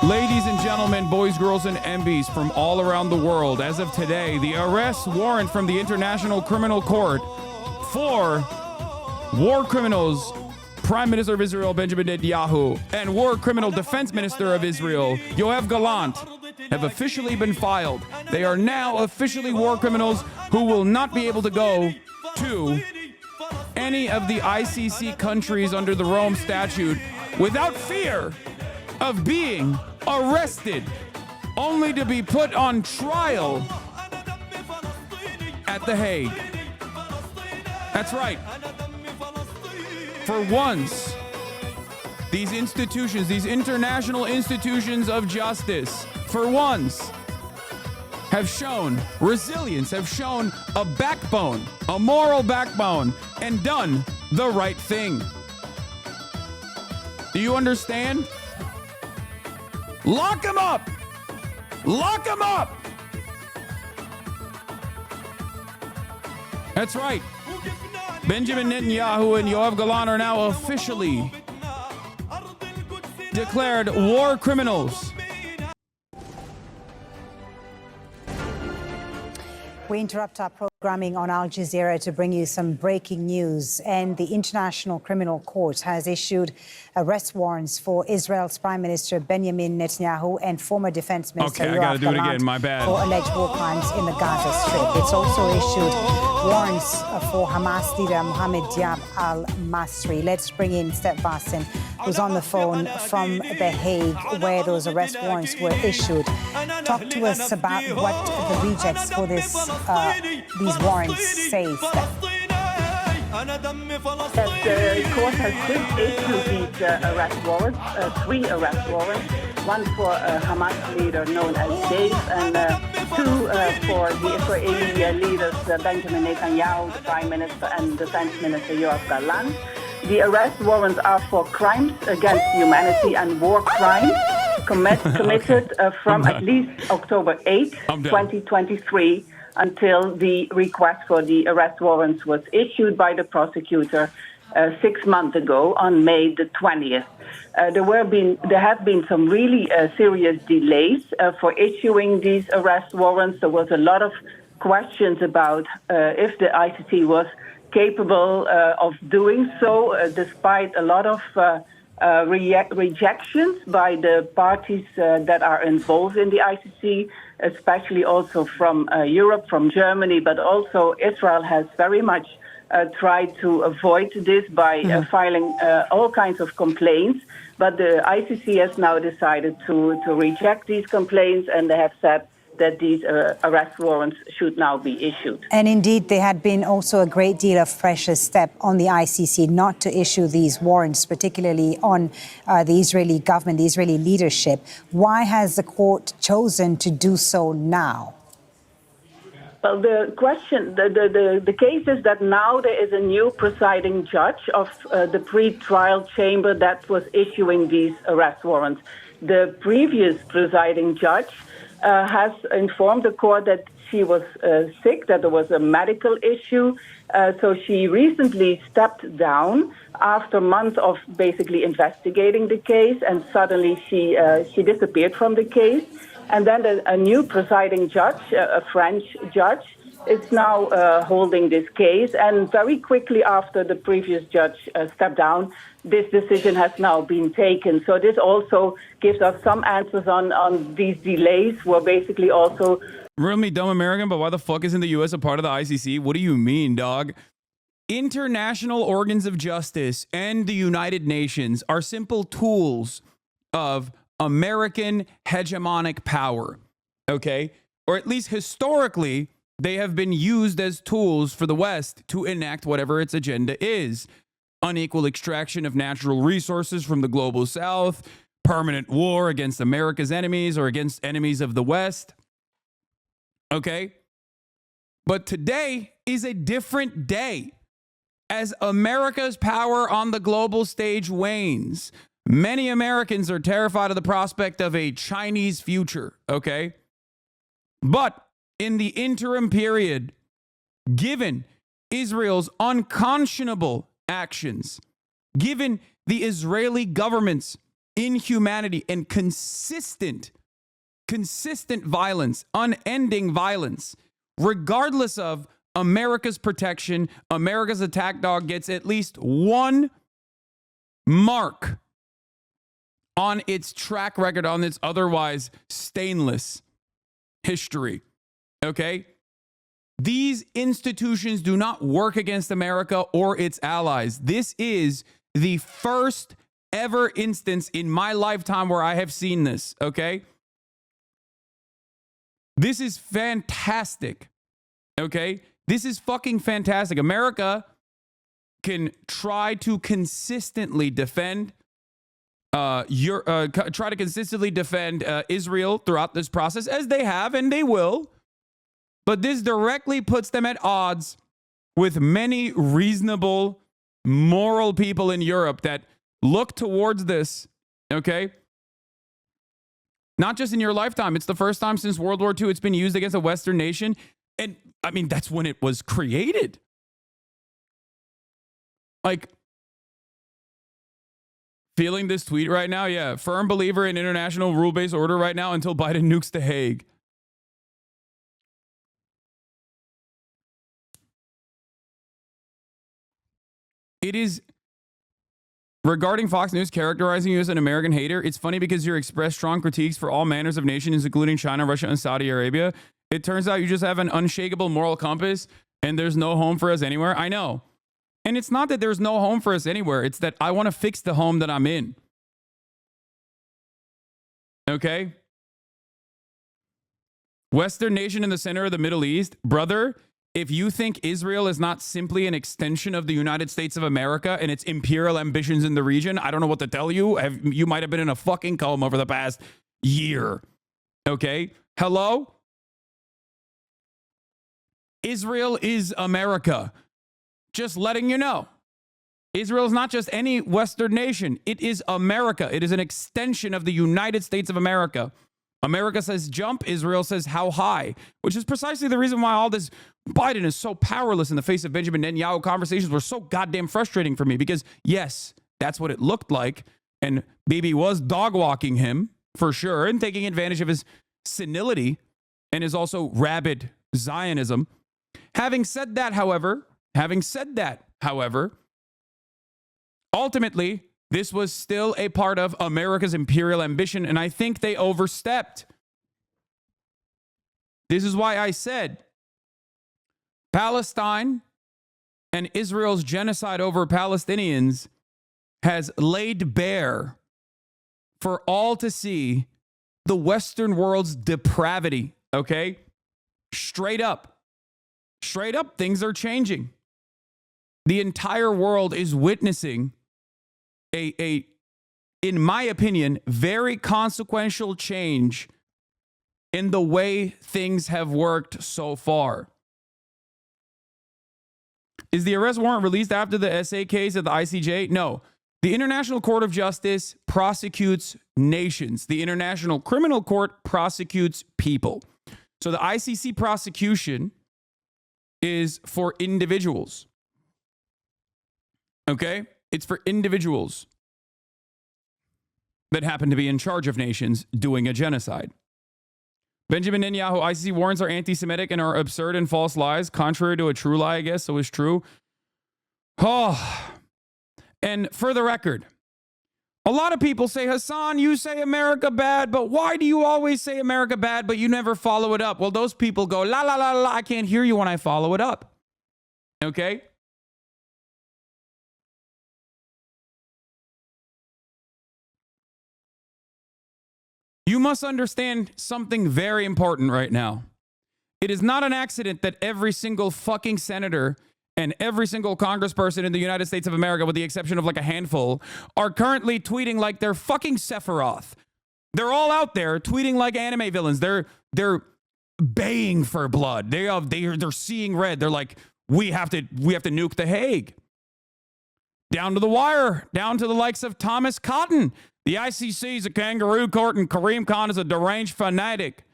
Ladies and gentlemen, boys, girls, and MBs from all around the world, as of today, the arrest warrant from the International Criminal Court for war criminals, Prime Minister of Israel, Benjamin Netanyahu, and war criminal Defense Minister of Israel, Yoav Gallant, have officially been filed. They are now officially war criminals who will not be able to go to any of the ICC countries under the Rome Statute without fear of being arrested, only to be put on trial at The Hague. That's right. For once, these institutions, these international institutions of justice, for once, have shown resilience, have shown a backbone, a moral backbone, and done the right thing. Do you understand? Lock him up! Lock him up! That's right. Benjamin Netanyahu and Yoav Gallant are now officially declared war criminals. We interrupt our programming on Al Jazeera to bring you some breaking news. And the International Criminal Court has issued arrest warrants for Israel's Prime Minister Benjamin Netanyahu and former Defense Minister Yoav Gallant for alleged war crimes in the Gaza Strip. It's also issued warrants for Hamas leader Mohammed Diab al-Masri. Let's bring in Step Vassen, who's on the phone from The Hague, where those arrest warrants were issued. Talk to us about what the rejects for these warrants say, Steph. The court has just issued these arrest warrants, 3 arrest warrants, one for Hamas leader known as Dave, and 2 for the Israeli leaders Benjamin Netanyahu, the Prime Minister, and Defense Minister Yoav Gallant. The arrest warrants are for crimes against humanity and war crimes committed from at least October 8, 2023, until the request for the arrest warrants was issued by the prosecutor 6 months ago on May the 20th. There have been some really serious delays for issuing these arrest warrants. There was a lot of questions about if the ICC was capable of doing so, despite a lot of rejections by the parties that are involved in the ICC, especially also from Europe, from Germany, but also Israel has very much tried to avoid this by filing all kinds of complaints. But the ICC has now decided to reject these complaints, and they have said that these arrest warrants should now be issued. And indeed, there had been also a great deal of pressure step on the ICC not to issue these warrants, particularly on the Israeli government, the Israeli leadership. Why has the court chosen to do so now? Well, the case is that now there is a new presiding judge of the pre-trial chamber that was issuing these arrest warrants. The previous presiding judge has informed the court that she was sick, that there was a medical issue. So she recently stepped down after months of basically investigating the case, and suddenly she disappeared from the case. And then a new presiding judge, a French judge, is now holding this case. And very quickly after the previous judge stepped down, this decision has now been taken. So this also gives us some answers on these delays, where basically also... Really dumb American, but why the fuck isn't the U.S. a part of the ICC? What do you mean, dog? International organs of justice and the United Nations are simple tools of American hegemonic power, okay? Or at least historically, they have been used as tools for the West to enact whatever its agenda is. Unequal extraction of natural resources from the global South, permanent war against America's enemies or against enemies of the West. Okay? But today is a different day. As America's power on the global stage wanes, many Americans are terrified of the prospect of a Chinese future, okay? But in the interim period, given Israel's unconscionable actions, given the Israeli government's inhumanity, and consistent violence, unending violence, regardless of America's protection, America's attack dog gets at least one mark on its track record, on its otherwise stainless history. Okay? These institutions do not work against America or its allies. This is the first ever instance in my lifetime where I have seen this. Okay? This is fantastic. Okay? This is fucking fantastic. America can try to consistently defend Israel throughout this process, as they have and they will. But this directly puts them at odds with many reasonable, moral people in Europe that look towards this, okay? Not just in your lifetime. It's the first time since World War II it's been used against a Western nation. And, I mean, that's when it was created. Like, feeling this tweet right now? Yeah. Firm believer in international rule-based order right now until Biden nukes The Hague. It is, regarding Fox News characterizing you as an American hater, it's funny because you express strong critiques for all manners of nations, including China, Russia, and Saudi Arabia. It turns out you just have an unshakable moral compass and there's no home for us anywhere. I know. And it's not that there's no home for us anywhere. It's that I want to fix the home that I'm in. Okay? Western nation in the center of the Middle East. Brother, if you think Israel is not simply an extension of the United States of America and its imperial ambitions in the region, I don't know what to tell you. You might have been in a fucking coma over the past year. Okay? Hello? Israel is America. Just letting you know. Israel is not just any Western nation. It is America. It is an extension of the United States of America. America says jump, Israel says how high, which is precisely the reason why all this Biden is so powerless in the face of Benjamin Netanyahu. Conversations were so goddamn frustrating for me because, yes, that's what it looked like. And Bibi was dog walking him for sure and taking advantage of his senility and his also rabid Zionism. Having said that, however, ultimately, this was still a part of America's imperial ambition, and I think they overstepped. This is why I said Palestine and Israel's genocide over Palestinians has laid bare for all to see the Western world's depravity, okay? Straight up, things are changing. The entire world is witnessing a, in my opinion, very consequential change in the way things have worked so far. Is the arrest warrant released after the SA case at the ICJ? No. The International Court of Justice prosecutes nations. The International Criminal Court prosecutes people. So the ICC prosecution is for individuals. Okay? It's for individuals that happen to be in charge of nations doing a genocide. Benjamin Netanyahu, ICC warrants are anti-Semitic and are absurd and false lies, contrary to a true lie, I guess, so it's true. Oh. And for the record, a lot of people say, Hassan, you say America bad, but why do you always say America bad, but you never follow it up? Well, those people go, la, la, la, la, I can't hear you when I follow it up. Okay? You must understand something very important right now. It is not an accident that every single fucking senator and every single congressperson in the United States of America, with the exception of like a handful, are currently tweeting like they're fucking Sephiroth. They're all out there tweeting like anime villains. They're baying for blood. They're seeing red. They're like, we have to nuke The Hague. Down to the wire, down to the likes of Thomas Cotton. The ICC is a kangaroo court and Kareem Khan is a deranged fanatic.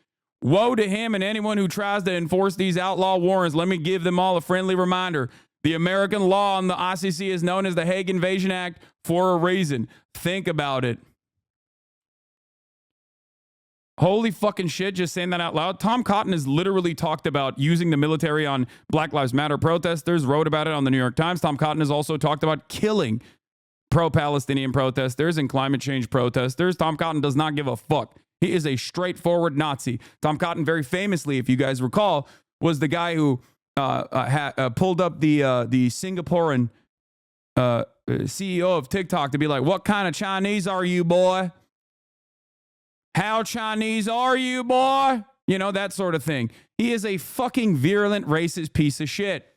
Woe to him and anyone who tries to enforce these outlaw warrants. Let me give them all a friendly reminder. The American law on the ICC is known as the Hague Invasion Act for a reason. Think about it. Holy fucking shit, just saying that out loud. Tom Cotton has literally talked about using the military on Black Lives Matter protesters, wrote about it on the New York Times. Tom Cotton has also talked about killing pro-Palestinian protesters and climate change protesters. Tom Cotton does not give a fuck. He is a straightforward Nazi. Tom Cotton, very famously, if you guys recall, was the guy who pulled up the Singaporean CEO of TikTok to be like, what kind of Chinese are you, boy? How Chinese are you, boy? You know, that sort of thing. He is a fucking virulent, racist piece of shit.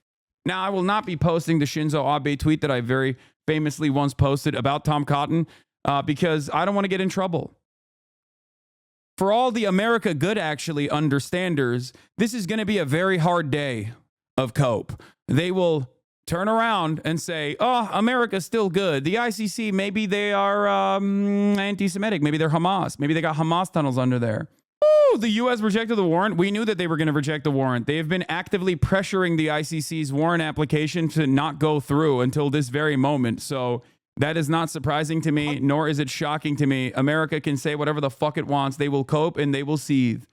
Now, I will not be posting the Shinzo Abe tweet that I very famously once posted about Tom Cotton because I don't want to get in trouble. For all the America good actually understanders, this is going to be a very hard day of cope. They will turn around and say, oh, America's still good. The ICC, maybe they are anti-Semitic. Maybe they're Hamas. Maybe they got Hamas tunnels under there. Ooh, the U.S. rejected the warrant. We knew that they were going to reject the warrant. They have been actively pressuring the ICC's warrant application to not go through until this very moment. So that is not surprising to me, nor is it shocking to me. America can say whatever the fuck it wants. They will cope and they will seethe.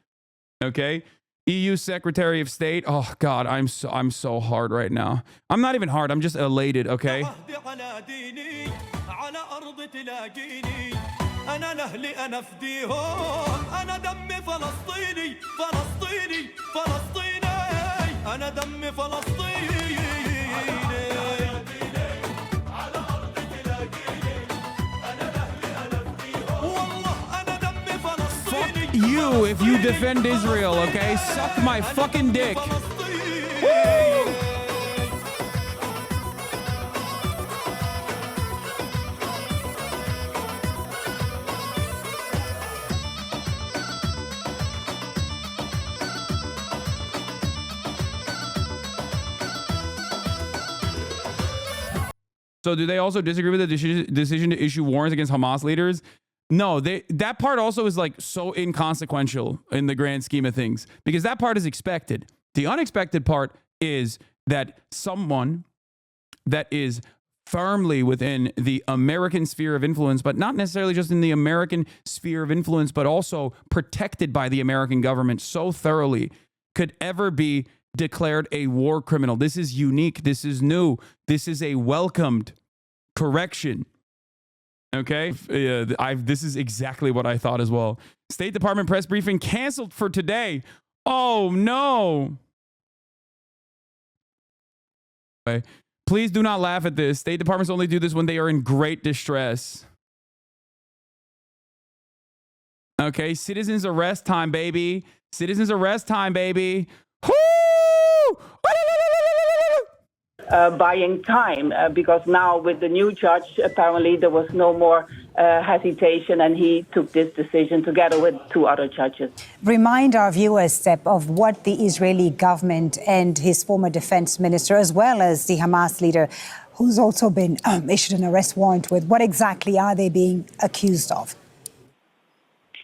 Okay? EU Secretary of State. Oh God, I'm so hard right now. I'm not even hard. I'm just elated. Okay. You, if you defend Israel, okay? Suck my fucking dick. Woo! So do they also disagree with the decision to issue warrants against Hamas leaders? No, that part also is like so inconsequential in the grand scheme of things because that part is expected. The unexpected part is that someone that is firmly within the American sphere of influence, but not necessarily just in the American sphere of influence, but also protected by the American government so thoroughly, could ever be declared a war criminal. This is unique. This is new. This is a welcomed correction. Okay, this is exactly what I thought as well. State Department press briefing canceled for today. Oh no. Okay. Please do not laugh at this. State Departments only do this when they are in great distress. Okay, citizens arrest time, baby. Citizens arrest time, baby. Woo! Buying time because now with the new judge, apparently there was no more hesitation and he took this decision together with two other judges. Remind our viewers, Sepp, of what the Israeli government and his former defense minister, as well as the Hamas leader, who's also been issued an arrest warrant with, what exactly are they being accused of?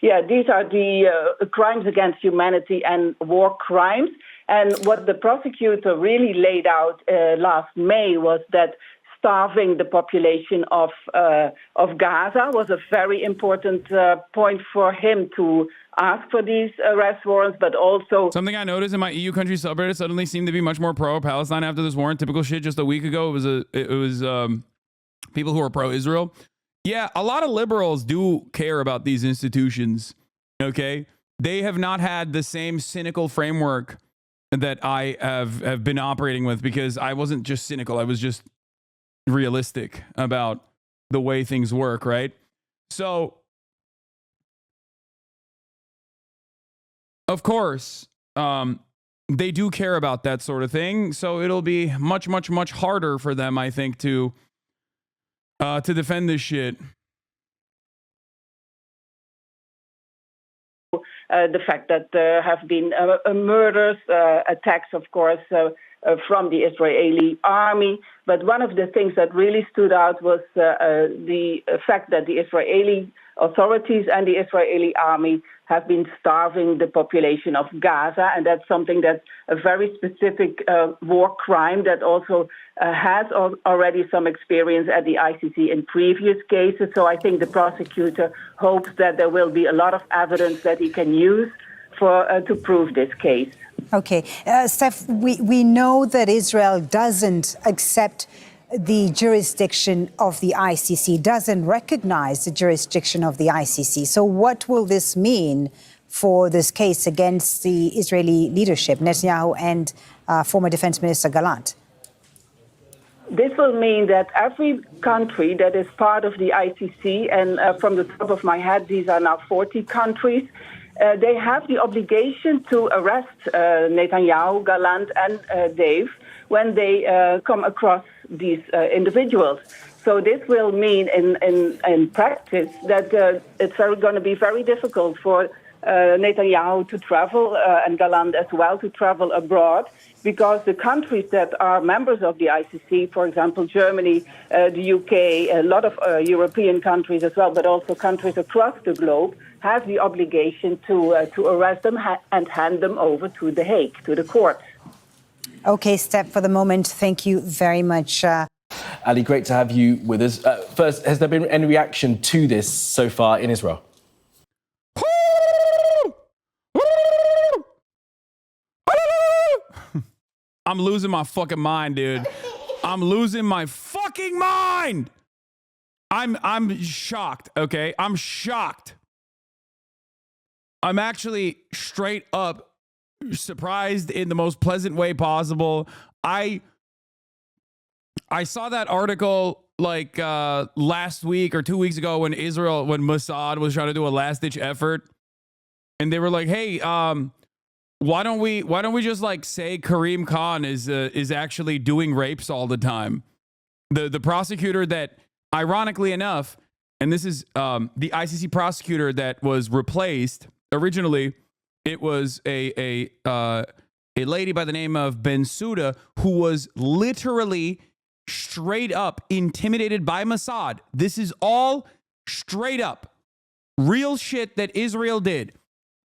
Yeah, these are the crimes against humanity and war crimes. And what the prosecutor really laid out last May was that starving the population of Gaza was a very important point for him to ask for these arrest warrants, but also... Something I noticed in my EU country subreddit suddenly seemed to be much more pro-Palestine after this warrant. Typical shit. Just a week ago, it was people who are pro-Israel. Yeah, a lot of liberals do care about these institutions, okay? They have not had the same cynical framework that I have been operating with because I wasn't just cynical. I was just realistic about the way things work, right? So, of course, they do care about that sort of thing. So it'll be much, much, much harder for them, I think, to defend this shit. The fact that there have been murders, attacks, of course, from the Israeli army. But one of the things that really stood out was the fact that the Israeli authorities and the Israeli army have been starving the population of Gaza, and that's something that's a very specific war crime that also has already some experience at the ICC in previous cases. So I think the prosecutor hopes that there will be a lot of evidence that he can use to prove this case. Okay. Steph, we know that Israel doesn't accept the jurisdiction of the ICC, doesn't recognize the jurisdiction of the ICC. So what will this mean for this case against the Israeli leadership, Netanyahu and former Defense Minister Gallant? This will mean that every country that is part of the ICC, and from the top of my head, these are now 40 countries, they have the obligation to arrest Netanyahu, Gallant, and Dave when they come across these individuals. So this will mean in practice that it's going to be very difficult for Netanyahu to travel and Gallant as well to travel abroad, because the countries that are members of the ICC, for example, Germany, the UK, a lot of European countries as well, but also countries across the globe, have the obligation to arrest them and hand them over to The Hague, to the court. Okay, Steph, for the moment, thank you very much. Ali, great to have you with us. First, has there been any reaction to this so far in Israel? I'm losing my fucking mind, dude. I'm losing my fucking mind. I'm shocked, okay? I'm shocked. I'm actually straight up surprised in the most pleasant way possible. I saw that article like last week or 2 weeks ago when Mossad was trying to do a last ditch effort, and they were like, "Hey, why don't we just like say Karim Khan is actually doing rapes all the time?" The prosecutor that, ironically enough, and this is the ICC prosecutor that was replaced originally. It was a lady by the name of Bensouda who was literally straight up intimidated by Mossad. This is all straight up real shit that Israel did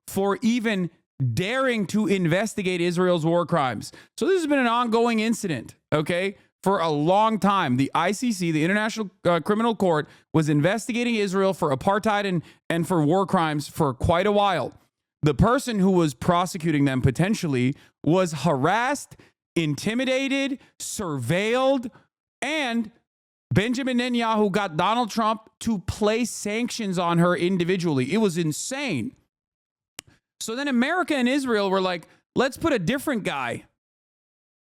for even daring to investigate Israel's war crimes. So this has been an ongoing incident, okay, for a long time. The ICC, the International Criminal Court, was investigating Israel for apartheid and for war crimes for quite a while. The person who was prosecuting them potentially was harassed, intimidated, surveilled, and Benjamin Netanyahu got Donald Trump to place sanctions on her individually. It was insane. So then America and Israel were like, let's put a different guy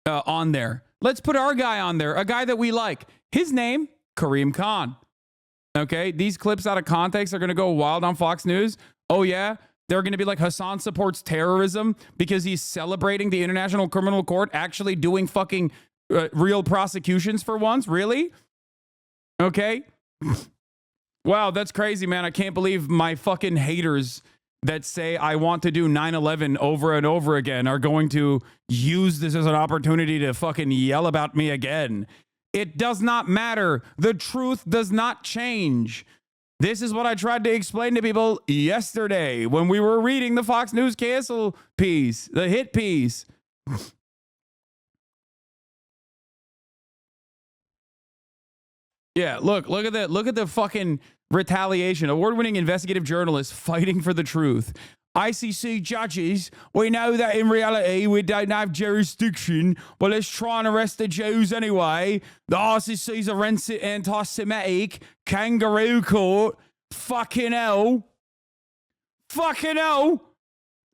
on there. Let's put our guy on there, a guy that we like. His name, Karim Khan. Okay, these clips out of context are going to go wild on Fox News. Oh, yeah? They're going to be like, Hassan supports terrorism because he's celebrating the International Criminal Court actually doing fucking real prosecutions for once? Really? Okay. Wow, that's crazy, man. I can't believe my fucking haters that say I want to do 9/11 over and over again are going to use this as an opportunity to fucking yell about me again. It does not matter. The truth does not change. This is what I tried to explain to people yesterday when we were reading the Fox News cancel piece, the hit piece. Yeah, look at that. Look at the fucking retaliation. Award-winning investigative journalists fighting for the truth. ICC judges, we know that in reality we don't have jurisdiction, but let's try and arrest the Jews anyway. The ICC's a anti-Semitic kangaroo court. Fucking hell. Fucking hell.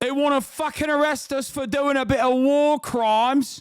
They want to fucking arrest us for doing a bit of war crimes.